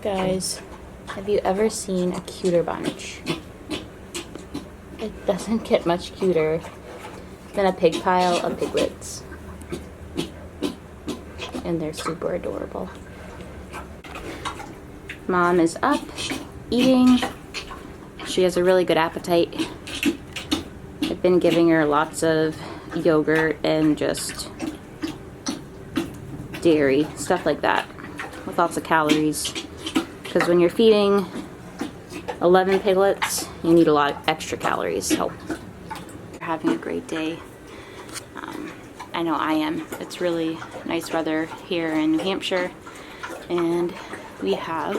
Guys, have you ever seen a cuter bunch? It doesn't get much cuter than a pig pile of piglets. And they're super adorable. Mom is up, eating. She has a really good appetite. I've been giving her lots of yogurt and just dairy, stuff like that, with lots of calories. Because when you're feeding 11 piglets, you need a lot of extra calories. So, we're having a great day. I know I am. It's really nice weather here in New Hampshire, and we have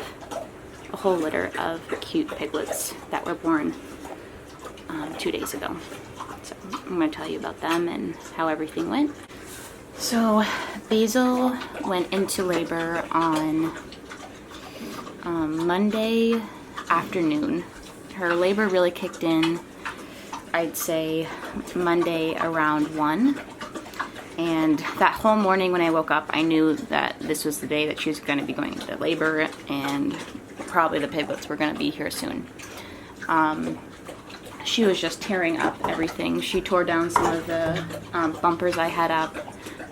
a whole litter of cute piglets that were born 2 days ago. So I'm going to tell you about them and how everything went. So Basil went into labor on Monday afternoon. Her labor really kicked in, I'd say, Monday around 1. And that whole morning when I woke up, I knew that this was the day that she was going to be going into labor, and probably the piglets were going to be here soon. She was just tearing up everything. She tore down some of the bumpers I had up.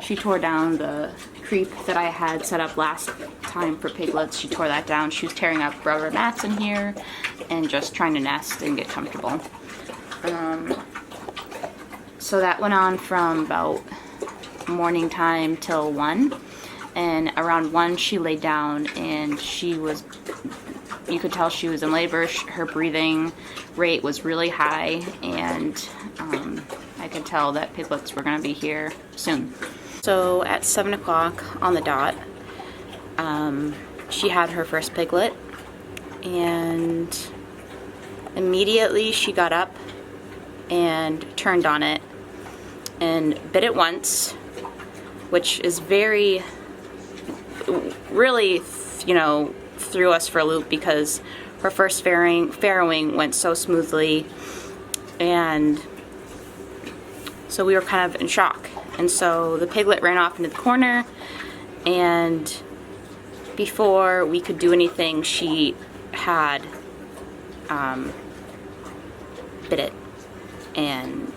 She tore down the creep that I had set up last time for piglets. She tore that down. She was tearing up rubber mats in here and just trying to nest and get comfortable. So that went on from about morning time till 1, and around 1 she laid down, and you could tell she was in labor. Her breathing rate was really high, and I could tell that piglets were going to be here soon. So at 7 o'clock on the dot, she had her first piglet, and immediately she got up and turned on it and bit it once, which is really, threw us for a loop, because her first farrowing went so smoothly, and so we were kind of in shock. And so the piglet ran off into the corner, and before we could do anything, she had bit it and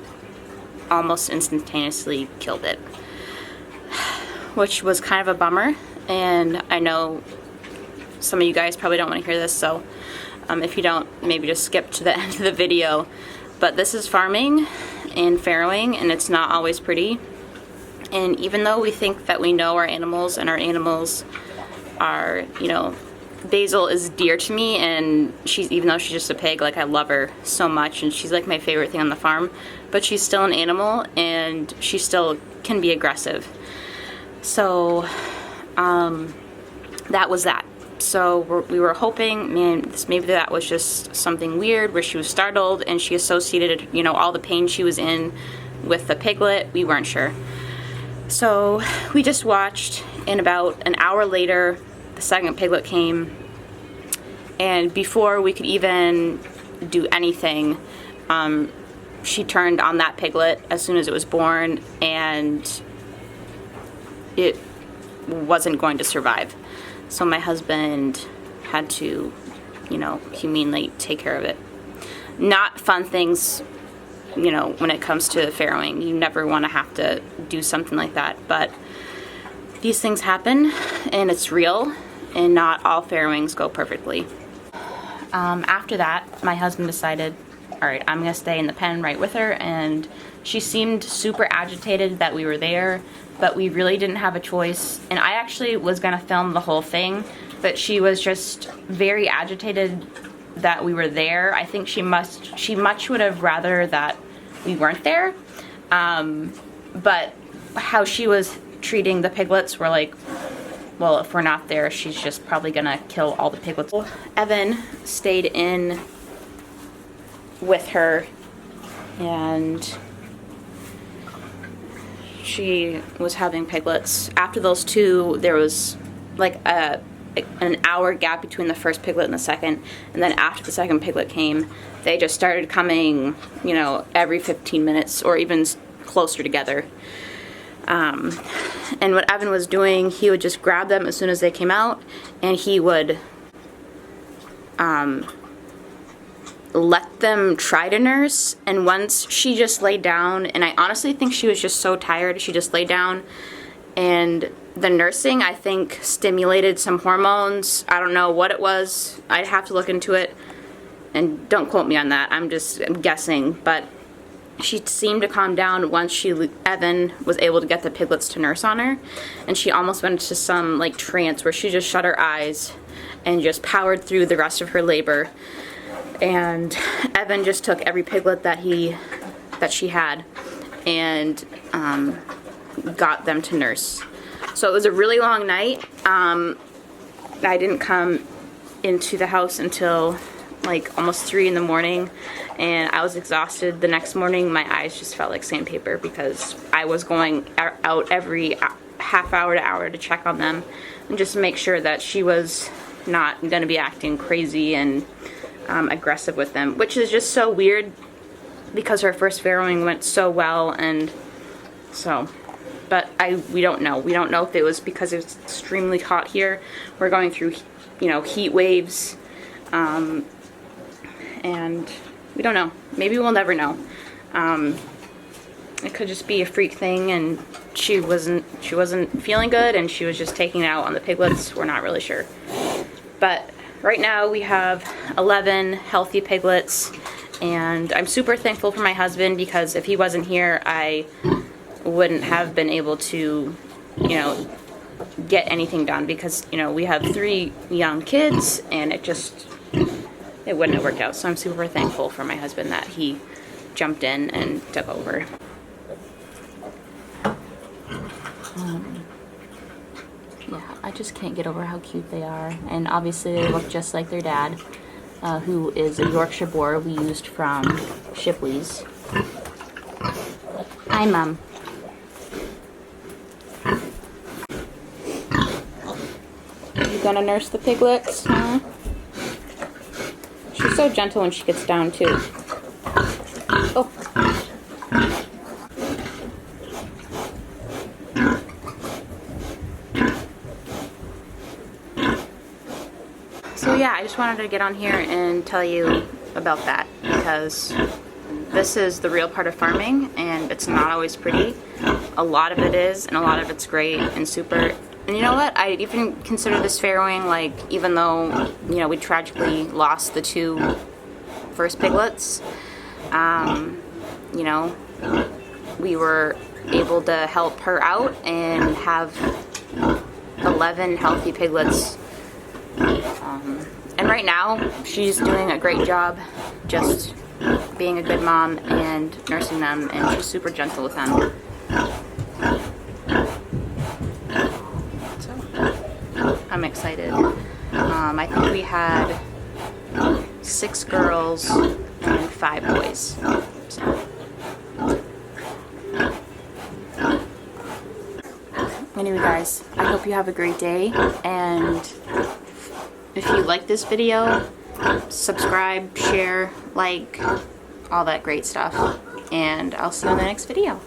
almost instantaneously killed it, which was kind of a bummer. And I know some of you guys probably don't want to hear this, so if you don't, maybe just skip to the end of the video. But this is farming and farrowing, and it's not always pretty. And even though we think that we know our animals, and our animals are, Basil is dear to me, and even though she's just a pig, like, I love her so much, and she's like my favorite thing on the farm, but she's still an animal, and she still can be aggressive. So that was that. So we were hoping, maybe that was just something weird where she was startled and she associated, all the pain she was in with the piglet. We weren't sure. So we just watched, and about an hour later, the second piglet came, and before we could even do anything, she turned on that piglet as soon as it was born, and it wasn't going to survive. So my husband had to, humanely take care of it. Not fun things, when it comes to farrowing. You never want to have to do something like that, but these things happen, and it's real, and not all farrowings go perfectly. After that, my husband decided, all right, I'm going to stay in the pen right with her, and she seemed super agitated that we were there, but we really didn't have a choice. And I actually was going to film the whole thing, but she was just very agitated that we were there. I think she much would have rather that we weren't there. But how she was treating the piglets, were like, well, if we're not there, she's just probably gonna kill all the piglets. Evan stayed in with her, and she was having piglets. After those two, there was like an hour gap between the first piglet and the second, and then after the second piglet came, they just started coming, every 15 minutes or even closer together. And what Evan was doing, he would just grab them as soon as they came out, and he would let them try to nurse, and once she just laid down, and I honestly think she was just so tired, she just laid down, and the nursing, I think, stimulated some hormones. I don't know what it was. I'd have to look into it, and don't quote me on that. I'm guessing, but she seemed to calm down once Evan was able to get the piglets to nurse on her, and she almost went into some like trance where she just shut her eyes and just powered through the rest of her labor. And Evan just took every piglet that she had and got them to nurse. So it was a really long night. I didn't come into the house until like almost 3 in the morning, and I was exhausted. The next morning my eyes just felt like sandpaper because I was going out every half hour to hour to check on them and just make sure that she was not going to be acting crazy and aggressive with them, which is just so weird because her first farrowing went so well. And so, but we don't know. We don't know if it was because it's extremely hot here. We're going through, you know, heat waves, and we don't know. Maybe we'll never know. It could just be a freak thing, and she wasn't feeling good, and she was just taking it out on the piglets. We're not really sure. But right now we have 11 healthy piglets, and I'm super thankful for my husband because if he wasn't here, I wouldn't have been able to, you know, get anything done because, you know, we have 3 young kids, and it wouldn't have worked out. So I'm super thankful for my husband that he jumped in and took over. Yeah, I just can't get over how cute they are. And obviously they look just like their dad, who is a Yorkshire boar we used from Shipley's. Hi, Mom. You gonna nurse the piglets, huh? She's so gentle when she gets down, too. Oh. So yeah, I just wanted to get on here and tell you about that because this is the real part of farming, and it's not always pretty. A lot of it is, and a lot of it's great and super. And you know what? I even consider this farrowing, like, even though, you know, we tragically lost the 2 first piglets, you know, we were able to help her out and have 11 healthy piglets. And right now, she's doing a great job just being a good mom and nursing them, and she's super gentle with them. I'm excited. I think we had 6 girls and 5 boys. So. Anyway, guys, I hope you have a great day, and if you like this video, subscribe, share, like, all that great stuff, and I'll see you in the next video.